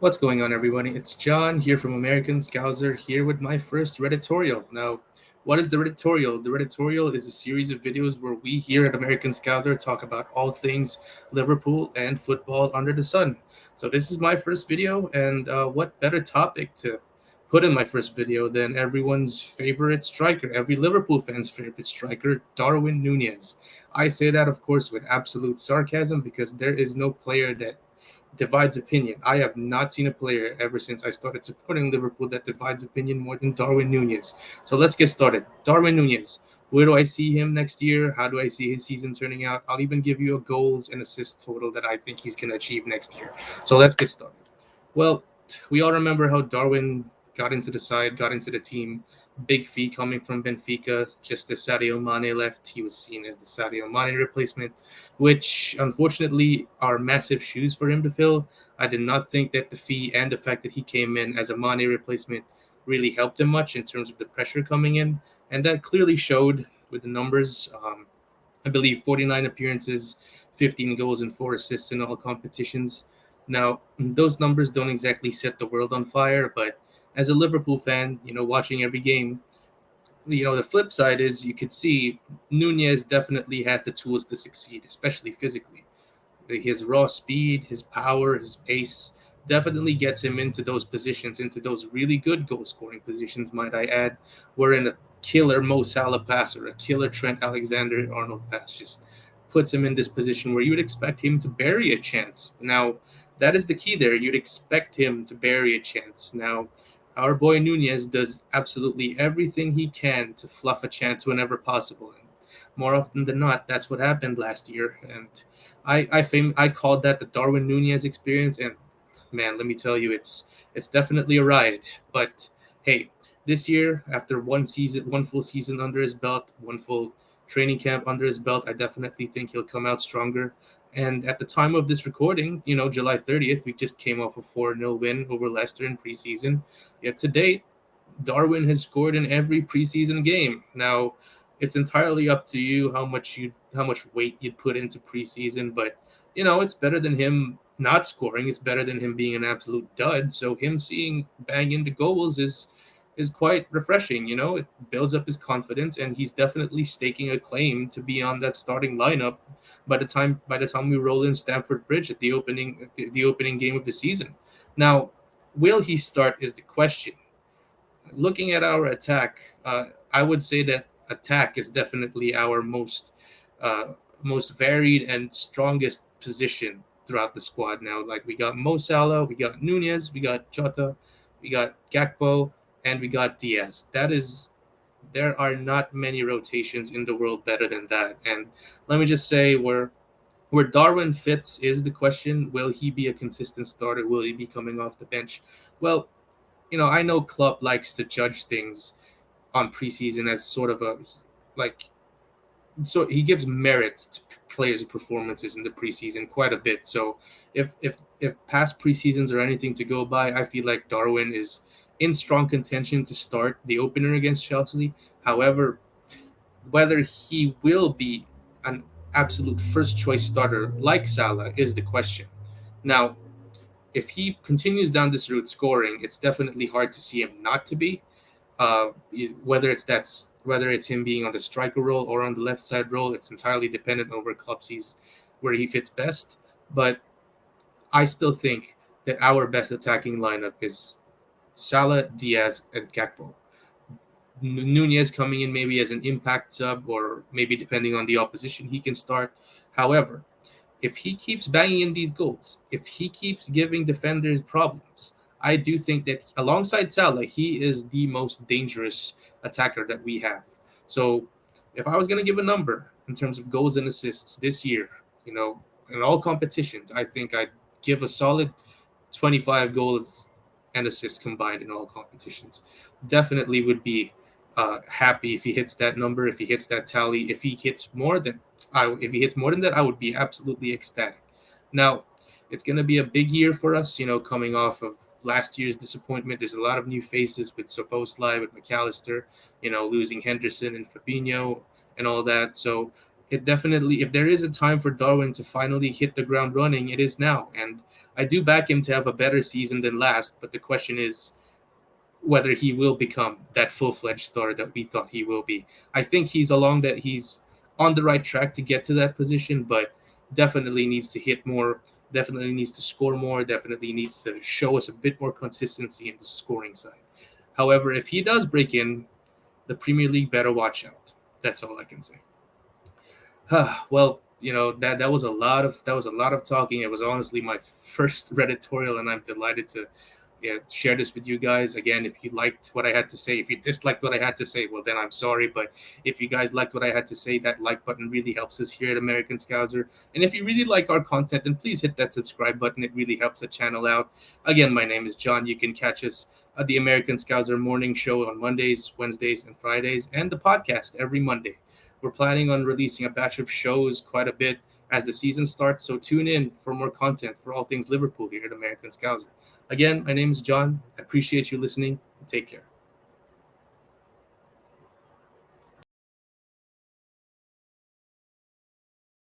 What's going on, everybody? It's John here from American Scouser here with my first Reditorial. Now, what is the Reditorial? The Reditorial is a series of videos where we here at American Scouser talk about all things Liverpool and football under the sun. So, this is my first video, and what better topic to put in my first video than everyone's favorite striker, every Liverpool fan's favorite striker, Darwin Nunez. I say that, of course, with absolute sarcasm because there is no player that divides opinion. I have not seen a player ever since I started supporting Liverpool that divides opinion more than Darwin Nunez. So let's get started. Darwin Nunez. Where do I see him next year? How do I see his season turning out? I'll even give you a goals and assists total that I think he's going to achieve next year. So let's get started. Well, we all remember how Darwin got into the side, got into the team. Big fee coming from Benfica. Just as Sadio Mane left, he was seen as the Sadio Mane replacement, which unfortunately are massive shoes for him to fill. I did not think that the fee and the fact that he came in as a Mane replacement really helped him much in terms of the pressure coming in, and that clearly showed with the numbers. I believe 49 appearances, 15 goals, and 4 assists in all competitions. Now, those numbers don't exactly set the world on fire, but as a Liverpool fan, watching every game, the flip side is you could see Nunez definitely has the tools to succeed, especially physically. His raw speed, his power, his pace definitely gets him into those positions, into those really good goal scoring positions, might I add, wherein a killer Mo Salah pass or a killer Trent Alexander Arnold pass just puts him in this position where you would expect him to bury a chance. Now, that is the key there. You'd expect him to bury a chance. Now, our boy Nunez does absolutely everything he can to fluff a chance whenever possible. And more often than not, that's what happened last year. And I called that the Darwin Nunez experience, and man, let me tell you, it's definitely a ride. But hey, this year, after one full season under his belt, one full training camp under his belt, I definitely think he'll come out stronger. And at the time of this recording, July 30th, we just came off a 4-0 win over Leicester in preseason. Yet to date, Darwin has scored in every preseason game. Now, it's entirely up to you how much weight you'd put into preseason, but it's better than him not scoring. It's better than him being an absolute dud. So him seeing bang into goals is quite refreshing. It builds up his confidence, and he's definitely staking a claim to be on that starting lineup by the time we roll in Stamford Bridge at the opening game of the season. Now, will he start is the question. Looking at our attack, I would say that attack is definitely our most varied and strongest position throughout the squad now. Like we got Mo Salah, we got Nunez, we got Jota, we got Gakpo, and we got Diaz. There are not many rotations in the world better than that. And let me just say, where Darwin fits is the question: will he be a consistent starter? Will he be coming off the bench? Well, I know Klopp likes to judge things on preseason as sort of a like so he gives merit to players' performances in the preseason quite a bit. So if past preseasons are anything to go by, I feel like Darwin is in strong contention to start the opener against Chelsea. However, whether he will be an absolute first choice starter like Salah is the question. Now, if he continues down this route scoring, it's definitely hard to see him not to be. Uh, whether it's him being on the striker role or on the left side role, it's entirely dependent on where Klopp sees where he fits best. But I still think that our best attacking lineup is Salah, Diaz, and Gakpo. Nunez coming in maybe as an impact sub, or maybe depending on the opposition, he can start. However, if he keeps banging in these goals, if he keeps giving defenders problems, I do think that alongside Salah, he is the most dangerous attacker that we have. So if I was going to give a number in terms of goals and assists this year, in all competitions, I think I'd give a solid 25 goals and assists combined in all competitions. Definitely would be happy if he hits that number, if he hits that tally. If he hits more than that, I would be absolutely ecstatic. Now, it's going to be a big year for us, coming off of last year's disappointment. There's a lot of new faces with Soboslai, with McAllister, losing Henderson and Fabinho and all that. So it definitely, if there is a time for Darwin to finally hit the ground running, it is now. And I do back him to have a better season than last, but the question is whether he will become that full-fledged star that we thought he will be. I think he's on the right track to get to that position, but definitely needs to hit more, definitely needs to score more, definitely needs to show us a bit more consistency in the scoring side. However, if he does break in, the Premier League better watch out. That's all I can say. Well, that was a lot of talking. It was honestly my first Reditorial, and I'm delighted to share this with you guys. Again, if you liked what I had to say, if you disliked what I had to say, well, then I'm sorry. But if you guys liked what I had to say, that like button really helps us here at American Scouser. And if you really like our content, then please hit that subscribe button. It really helps the channel out. Again, my name is John. You can catch us at the American Scouser morning show on Mondays, Wednesdays, and Fridays, and the podcast every Monday. We're planning on releasing a batch of shows quite a bit as the season starts, so tune in for more content for all things Liverpool here at American Scouser. Again, my name is John. I appreciate you listening. Take care.